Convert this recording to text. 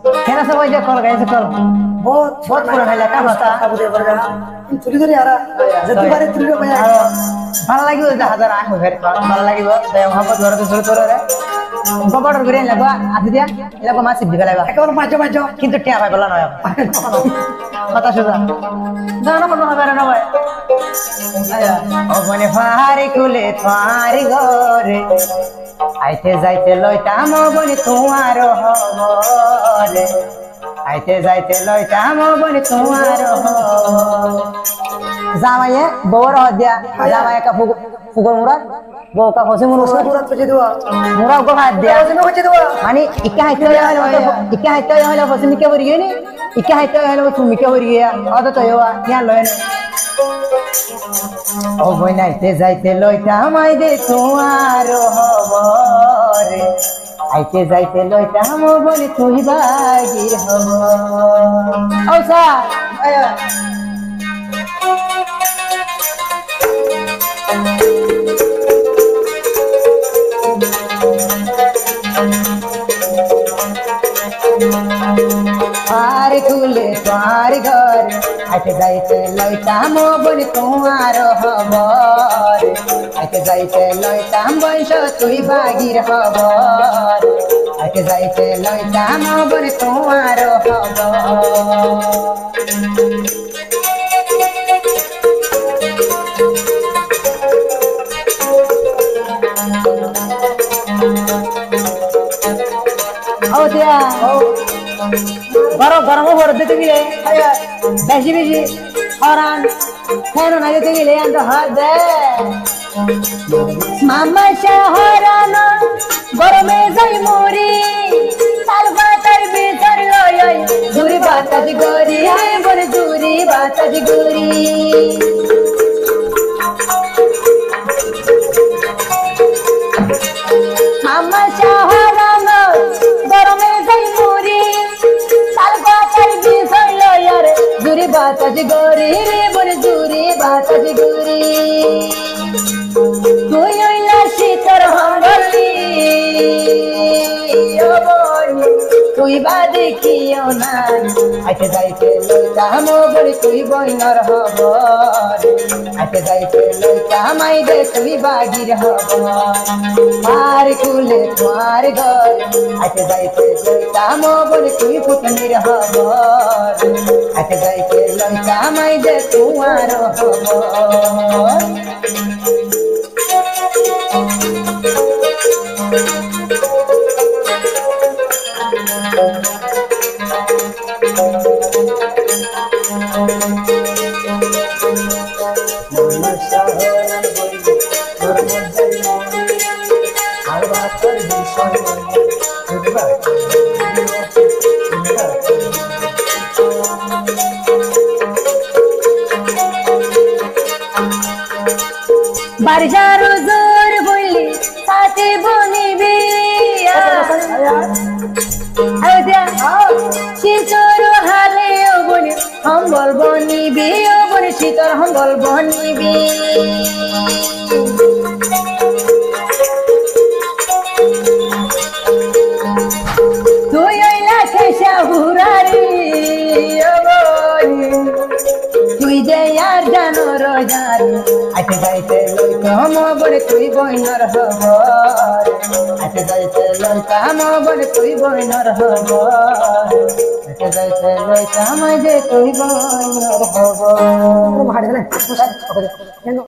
কেন সবাই যে কল গাইছে কল बहुत बहुत पुराना है लका बता काबू दे पड़ेगा इन तुली तो यार जब बारे तुली को भैया ভালো লাগিব যে হাজার আহ ফের ভালো লাগিব তাই মোহাম্মদ ঘরে তো শুরু করে রে ববড় করে লাগা আদি দিয়া এলাকা মাছ দিবে লাগা একেবারে মাঝে মাঝে কিন্তু টিয়া ভাই বলা নয় কথা শুধা জানো মনে হবে না ভাই ও বনে ফারে কুলে ফারে ঘরে আইতে যাইতে লইতাম বনে তোমার হবরে আইতে যাইতে লইতাম বনে তোমার জামাইয়ে বউর হদিয়া জামাইয়ে কা ফুগর মুরাদ বউ কা হসে पूरा तुझे दुआ মুরাদ কো হাত দিয়া उसमें हो दुआ মানে ইকা হাইতে হলো হসে মিকে বরি গেনি ইকা হাইতে হলো তুমি মিকে বরি গিয়া অত তো হওয়া ইয়া লয় ও বইনাইতে যাইতে লইতাম আই দে তোমার হবরে আইতে যাইতে লইতাম বলি তুই বাগির হব ও সা পারে কুলে পার ঘর আইতে যাইতে লইতাম বলি তোমার হবর আইতে যাইতে লইতাম বংশ তুই বাগির হবর আইতে যাইতে লইতাম বলি তোমার হবর ও দিয়া গরম গরম ভর দিতে গেলে বেশি বেশি হরান ফেন না দিতে গেলে আনতে হবে মামা শহরান গরমে যাই মরি তাল বাতার ভিতর লয় জুরি বাতাজ গরি বলে জুরি বাতাজ গরি মামা শহরান গরমে যাই মরি তাল বাতার ভিতর লয় জুরি বাতাজ গরি বলে জুরি বাতাজ গরি তুই হইলা শীতর হঙ্গলি তুই বা দেখিও না আইতে যাইতে লইতাম বলে তুই বইনর হব আইতে যাইতে লইতাম আই দে তুই বাগির হব আর কুলে তোমার ঘর আইতে যাইতে লইতাম বলে তুই পুতনির হব আইতে যাইতে লইতাম আই দে তোমার হব বারজার জোর বইলি সাথে বনিবি শীতর হালে ও বনি হম্বল বনিবি ও বনি শীতর হম্বল বনিবি তুই ওইলা খেসা হুরারি ও বনি তুই যে আর জানো রোজারি আইতে যাইতে লইতাম বলে তুই বইনর হব আইতে যাইতে লইতাম বলে তুই বইনর হব আইতে যাইতে লইতাম যে তুই বইনর হব